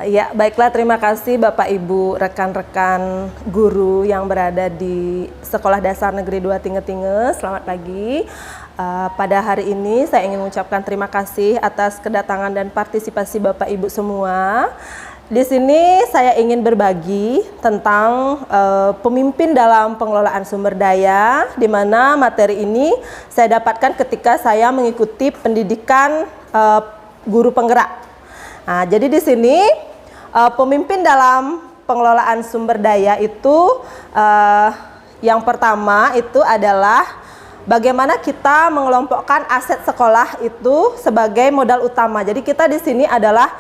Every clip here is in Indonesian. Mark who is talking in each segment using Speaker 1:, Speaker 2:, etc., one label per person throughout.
Speaker 1: Ya, baiklah, terima kasih Bapak Ibu, rekan-rekan guru yang berada di Sekolah Dasar Negeri 2 Tinge-Tinge. Selamat pagi. Pada hari ini saya ingin mengucapkan terima kasih atas kedatangan dan partisipasi Bapak Ibu semua. Di sini saya ingin berbagi tentang pemimpin dalam pengelolaan sumber daya, di mana materi ini saya dapatkan ketika saya mengikuti pendidikan guru penggerak. Nah, jadi di sini pemimpin dalam pengelolaan sumber daya itu yang pertama itu adalah bagaimana kita mengelompokkan aset sekolah itu sebagai modal utama. Jadi kita di sini adalah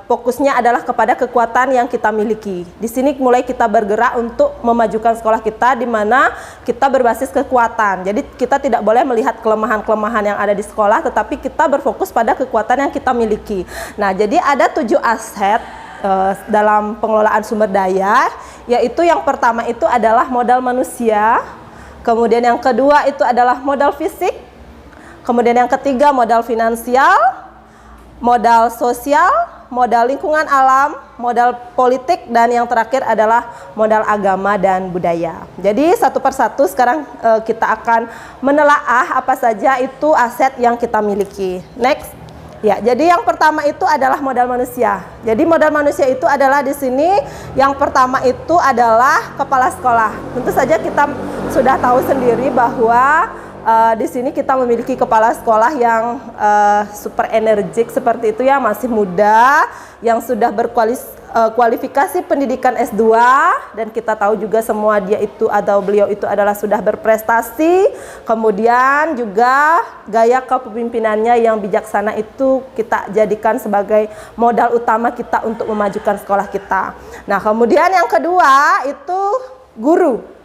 Speaker 1: fokusnya adalah kepada kekuatan yang kita miliki. Di sini mulai kita bergerak untuk memajukan sekolah kita, di mana kita berbasis kekuatan. Jadi kita tidak boleh melihat kelemahan-kelemahan yang ada di sekolah, tetapi kita berfokus pada kekuatan yang kita miliki. Nah, jadi ada 7 aset dalam pengelolaan sumber daya, yaitu yang pertama itu adalah modal manusia, kemudian yang kedua itu adalah modal fisik, kemudian yang ketiga modal finansial, modal sosial, modal lingkungan alam, modal politik, dan yang terakhir adalah modal agama dan budaya. Jadi satu persatu sekarang kita akan menelaah apa saja itu aset yang kita miliki. Next. Ya, jadi yang pertama itu adalah modal manusia. Jadi modal manusia itu adalah di sini yang pertama itu adalah kepala sekolah. Tentu saja kita sudah tahu sendiri bahwa di sini kita memiliki kepala sekolah yang super energik seperti itu ya, masih muda, yang sudah berkualifikasi pendidikan S2, dan kita tahu juga semua dia itu atau beliau itu adalah sudah berprestasi. Kemudian juga gaya kepemimpinannya yang bijaksana itu kita jadikan sebagai modal utama kita untuk memajukan sekolah kita. Nah, kemudian yang kedua itu guru.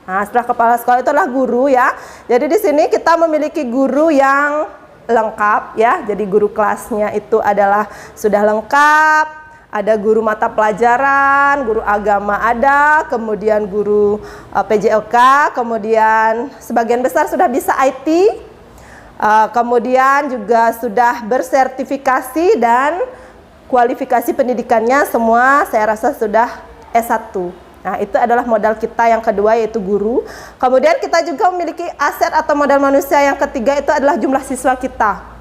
Speaker 1: Nah, setelah kepala sekolah itu adalah guru ya. Jadi di sini kita memiliki guru yang lengkap ya. Jadi guru kelasnya itu adalah sudah lengkap. Ada guru mata pelajaran, guru agama ada, kemudian guru PJLK, kemudian sebagian besar sudah bisa IT, kemudian juga sudah bersertifikasi dan kualifikasi pendidikannya semua saya rasa sudah S1. Nah, itu adalah modal kita yang kedua, yaitu guru. Kemudian kita juga memiliki aset atau modal manusia yang ketiga, itu adalah jumlah siswa kita.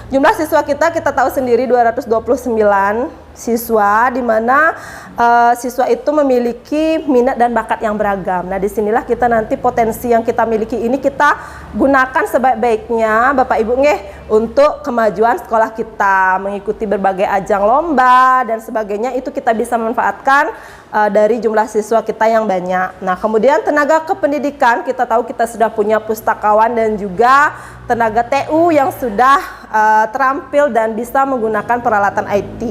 Speaker 1: Jumlah siswa kita tahu sendiri 229 siswa, di mana siswa itu memiliki minat dan bakat yang beragam. Nah, disinilah kita nanti potensi yang kita miliki ini kita gunakan sebaik-baiknya Bapak Ibu untuk kemajuan sekolah kita, mengikuti berbagai ajang lomba dan sebagainya. Itu kita bisa memanfaatkan dari jumlah siswa kita yang banyak. Nah, kemudian tenaga kependidikan, kita tahu kita sudah punya pustakawan dan juga tenaga TU yang sudah terampil dan bisa menggunakan peralatan IT.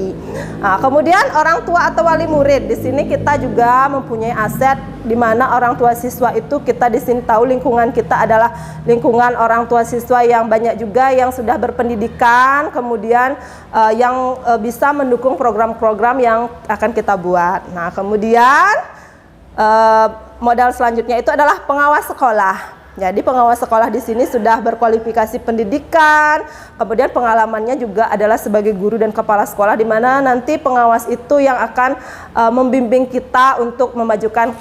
Speaker 1: Nah, kemudian orang tua atau wali murid, di sini kita juga mempunyai aset, di mana orang tua siswa itu kita di sini tahu lingkungan kita adalah lingkungan orang tua siswa yang banyak juga yang sudah berpendidikan, kemudian yang bisa mendukung program-program yang akan kita buat. Nah, kemudian modal selanjutnya itu adalah pengawas sekolah. Jadi pengawas sekolah di sini sudah berkualifikasi pendidikan, kemudian pengalamannya juga adalah sebagai guru dan kepala sekolah, di mana nanti pengawas itu yang akan membimbing kita untuk memajukan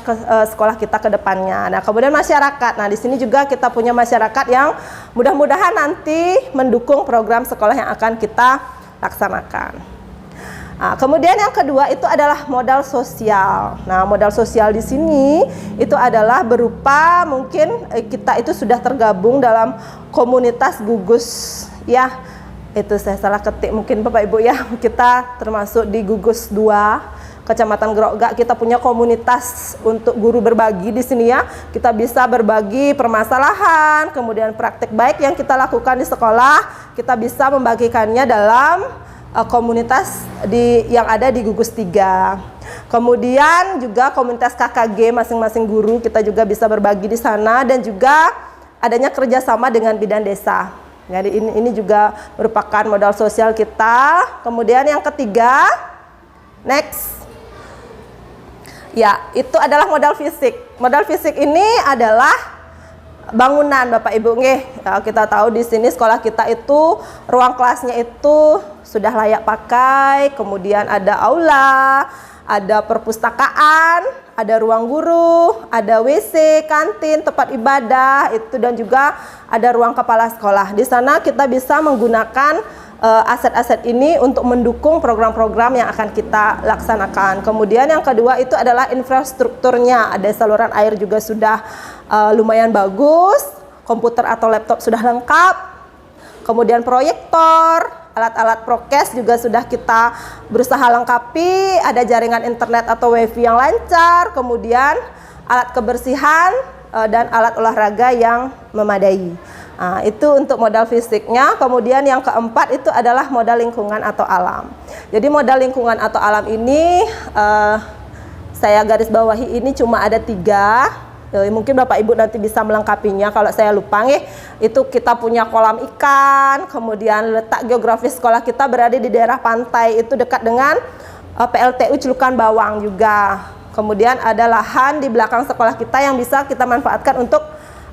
Speaker 1: sekolah kita ke depannya. Nah, kemudian masyarakat. Nah, di sini juga kita punya masyarakat yang mudah-mudahan nanti mendukung program sekolah yang akan kita laksanakan. Nah, kemudian yang kedua itu adalah modal sosial. Nah, modal sosial di sini itu adalah berupa mungkin kita itu sudah tergabung dalam komunitas gugus ya. Itu saya salah ketik mungkin Bapak Ibu ya. Kita termasuk di gugus 2 Kecamatan Grogak. Kita punya komunitas untuk guru berbagi di sini ya. Kita bisa berbagi permasalahan, kemudian praktik baik yang kita lakukan di sekolah, kita bisa membagikannya dalam komunitas yang ada di gugus 3. Kemudian juga komunitas KKG masing-masing guru kita juga bisa berbagi di sana, dan juga adanya kerjasama dengan bidan desa. Jadi ini juga merupakan modal sosial kita. Kemudian yang ketiga, next. Ya, itu adalah modal fisik. Modal fisik ini adalah bangunan Bapak Ibu. Kita tahu di sini sekolah kita itu ruang kelasnya itu sudah layak pakai, kemudian ada aula, ada perpustakaan, ada ruang guru, ada WC, kantin, tempat ibadah, itu dan juga ada ruang kepala sekolah. Di sana kita bisa menggunakan aset-aset ini untuk mendukung program-program yang akan kita laksanakan. Kemudian yang kedua itu adalah infrastrukturnya. Ada saluran air juga sudah lumayan bagus, komputer atau laptop sudah lengkap. Kemudian proyektor, alat-alat prokes juga sudah kita berusaha lengkapi, ada jaringan internet atau wifi yang lancar, kemudian alat kebersihan dan alat olahraga yang memadai. Nah, itu untuk modal fisiknya. Kemudian yang keempat itu adalah modal lingkungan atau alam. Jadi modal lingkungan atau alam ini saya garis bawahi ini cuma ada 3. Mungkin Bapak Ibu nanti bisa melengkapinya kalau saya lupa nih. Itu kita punya kolam ikan, kemudian letak geografis sekolah kita berada di daerah pantai, itu dekat dengan PLTU Celukan Bawang juga. Kemudian ada lahan di belakang sekolah kita yang bisa kita manfaatkan untuk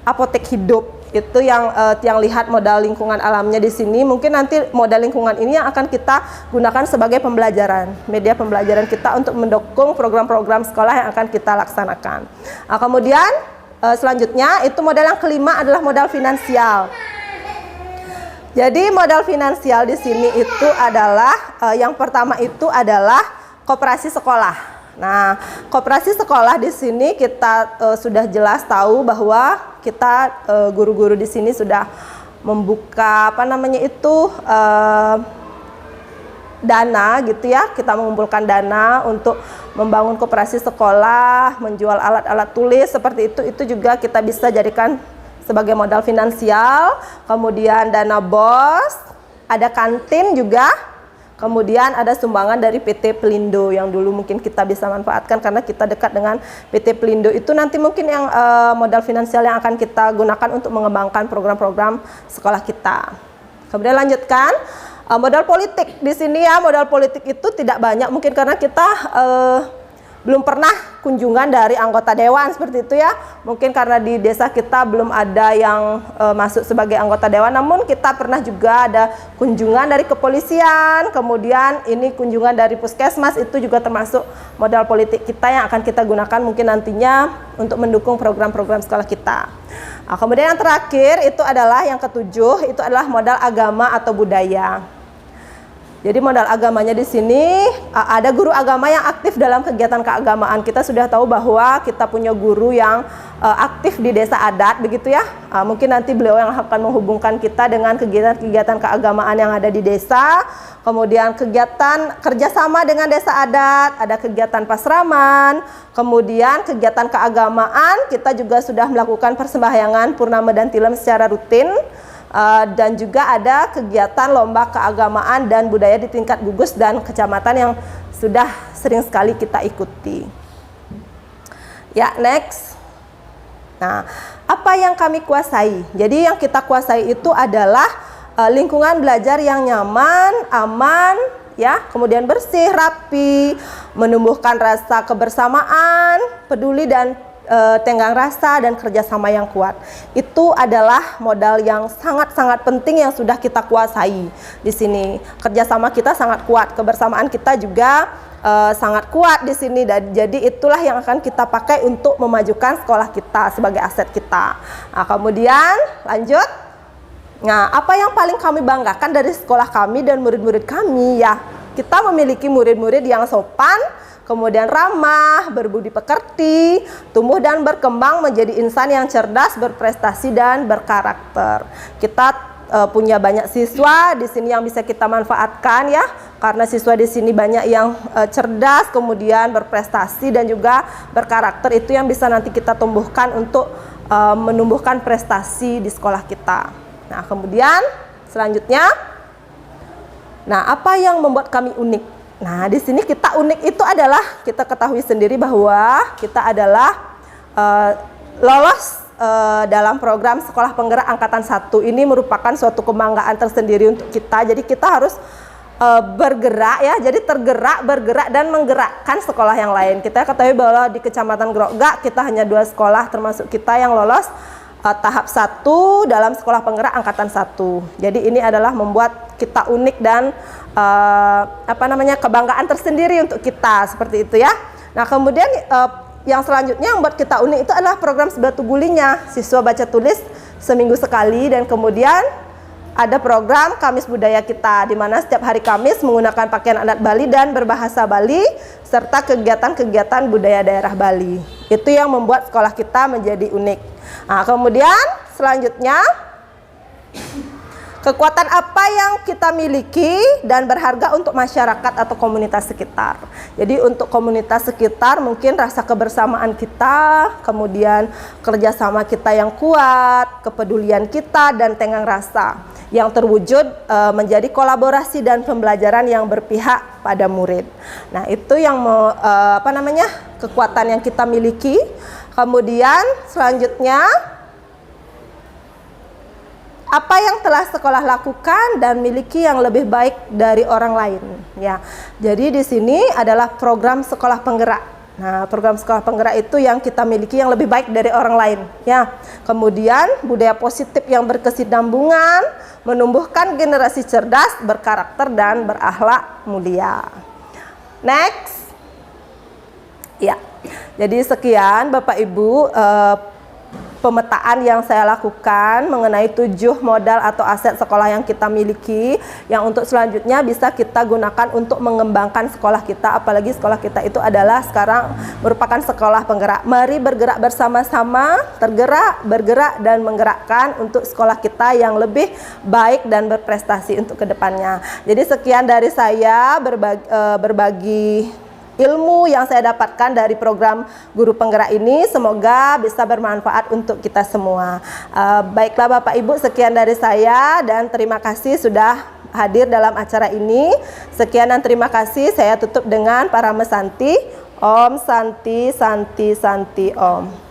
Speaker 1: apotek hidup. Itu yang lihat modal lingkungan alamnya di sini. Mungkin nanti modal lingkungan ini yang akan kita gunakan sebagai pembelajaran, media pembelajaran kita untuk mendukung program-program sekolah yang akan kita laksanakan. Nah, kemudian selanjutnya itu modal yang kelima adalah modal finansial. Jadi modal finansial di sini itu adalah yang pertama itu adalah koperasi sekolah. Nah, koperasi sekolah di sini kita sudah jelas tahu bahwa kita guru-guru di sini sudah membuka dana gitu ya. Kita mengumpulkan dana untuk membangun koperasi sekolah, menjual alat-alat tulis seperti itu juga kita bisa jadikan sebagai modal finansial. Kemudian dana BOS, ada kantin juga. Kemudian ada sumbangan dari PT Pelindo yang dulu mungkin kita bisa manfaatkan karena kita dekat dengan PT Pelindo. Itu nanti mungkin yang modal finansial yang akan kita gunakan untuk mengembangkan program-program sekolah kita. Kemudian lanjutkan modal politik. Di sini ya modal politik itu tidak banyak mungkin karena kita belum pernah kunjungan dari anggota dewan seperti itu ya. Mungkin karena di desa kita belum ada yang masuk sebagai anggota dewan, namun kita pernah juga ada kunjungan dari kepolisian, kemudian ini kunjungan dari puskesmas, itu juga termasuk modal politik kita yang akan kita gunakan mungkin nantinya untuk mendukung program-program sekolah kita. Nah, kemudian yang terakhir itu adalah yang ketujuh, itu adalah modal agama atau budaya. Jadi modal agamanya di sini ada guru agama yang aktif dalam kegiatan keagamaan. Kita sudah tahu bahwa kita punya guru yang aktif di desa adat begitu ya. Mungkin nanti beliau yang akan menghubungkan kita dengan kegiatan-kegiatan keagamaan yang ada di desa. Kemudian kegiatan kerjasama dengan desa adat, ada kegiatan pasraman. Kemudian kegiatan keagamaan kita juga sudah melakukan persembahyangan purnama dan tilem secara rutin. Dan juga ada kegiatan lomba keagamaan dan budaya di tingkat gugus dan kecamatan yang sudah sering sekali kita ikuti. Ya, next. Nah, apa yang kami kuasai? Jadi yang kita kuasai itu adalah lingkungan belajar yang nyaman, aman, ya, kemudian bersih, rapi, menumbuhkan rasa kebersamaan, peduli dan tenggang rasa dan kerjasama yang kuat. Itu adalah modal yang sangat-sangat penting yang sudah kita kuasai di sini. Kerjasama kita sangat kuat, kebersamaan kita juga sangat kuat di sini. Dan jadi itulah yang akan kita pakai untuk memajukan sekolah kita sebagai aset kita. Nah, kemudian lanjut. Nah, apa yang paling kami banggakan dari sekolah kami dan murid-murid kami ya? Kita memiliki murid-murid yang sopan, kemudian ramah, berbudi pekerti, tumbuh dan berkembang menjadi insan yang cerdas, berprestasi dan berkarakter. Kita punya banyak siswa di sini yang bisa kita manfaatkan ya, karena siswa di sini banyak yang cerdas, kemudian berprestasi dan juga berkarakter. Itu yang bisa nanti kita tumbuhkan untuk menumbuhkan prestasi di sekolah kita. Nah, kemudian selanjutnya, nah apa yang membuat kami unik? Nah, di sini kita unik itu adalah kita ketahui sendiri bahwa kita adalah lolos dalam program Sekolah Penggerak Angkatan 1. Ini merupakan suatu kebanggaan tersendiri untuk kita. Jadi kita harus bergerak ya, jadi tergerak, bergerak dan menggerakkan sekolah yang lain. Kita ketahui bahwa di Kecamatan Grogak kita hanya 2 sekolah termasuk kita yang lolos tahap 1 dalam Sekolah Penggerak Angkatan 1. Jadi ini adalah membuat kita unik dan kebanggaan tersendiri untuk kita, seperti itu ya. Nah, kemudian yang selanjutnya yang buat kita unik itu adalah program Sebatu Gulinya, siswa baca tulis seminggu sekali, dan kemudian ada program Kamis Budaya kita, di mana setiap hari Kamis menggunakan pakaian adat Bali dan berbahasa Bali, serta kegiatan-kegiatan budaya daerah Bali. Itu yang membuat sekolah kita menjadi unik. Nah, kemudian selanjutnya, kekuatan apa yang kita miliki dan berharga untuk masyarakat atau komunitas sekitar. Jadi untuk komunitas sekitar mungkin rasa kebersamaan kita, kemudian kerjasama kita yang kuat, kepedulian kita, dan tenggang rasa yang terwujud menjadi kolaborasi dan pembelajaran yang berpihak pada murid. Nah, itu yang kekuatan yang kita miliki. Kemudian selanjutnya, apa yang telah sekolah lakukan dan miliki yang lebih baik dari orang lain, ya. Jadi di sini adalah program sekolah penggerak. Nah, program sekolah penggerak itu yang kita miliki yang lebih baik dari orang lain, ya. Kemudian budaya positif yang berkesinambungan, menumbuhkan generasi cerdas, berkarakter dan berakhlak mulia. Next. Ya. Jadi sekian Bapak Ibu pemetaan yang saya lakukan mengenai 7 modal atau aset sekolah yang kita miliki, yang untuk selanjutnya bisa kita gunakan untuk mengembangkan sekolah kita, apalagi sekolah kita itu adalah sekarang merupakan sekolah penggerak. Mari bergerak bersama-sama, tergerak, bergerak, dan menggerakkan untuk sekolah kita yang lebih baik dan berprestasi untuk kedepannya. Jadi sekian dari saya, berbagi ilmu yang saya dapatkan dari program Guru Penggerak ini, semoga bisa bermanfaat untuk kita semua. Baiklah Bapak Ibu, sekian dari saya dan terima kasih sudah hadir dalam acara ini. Sekian dan terima kasih, saya tutup dengan Parama Santi. Om Santi Santi Santi Om.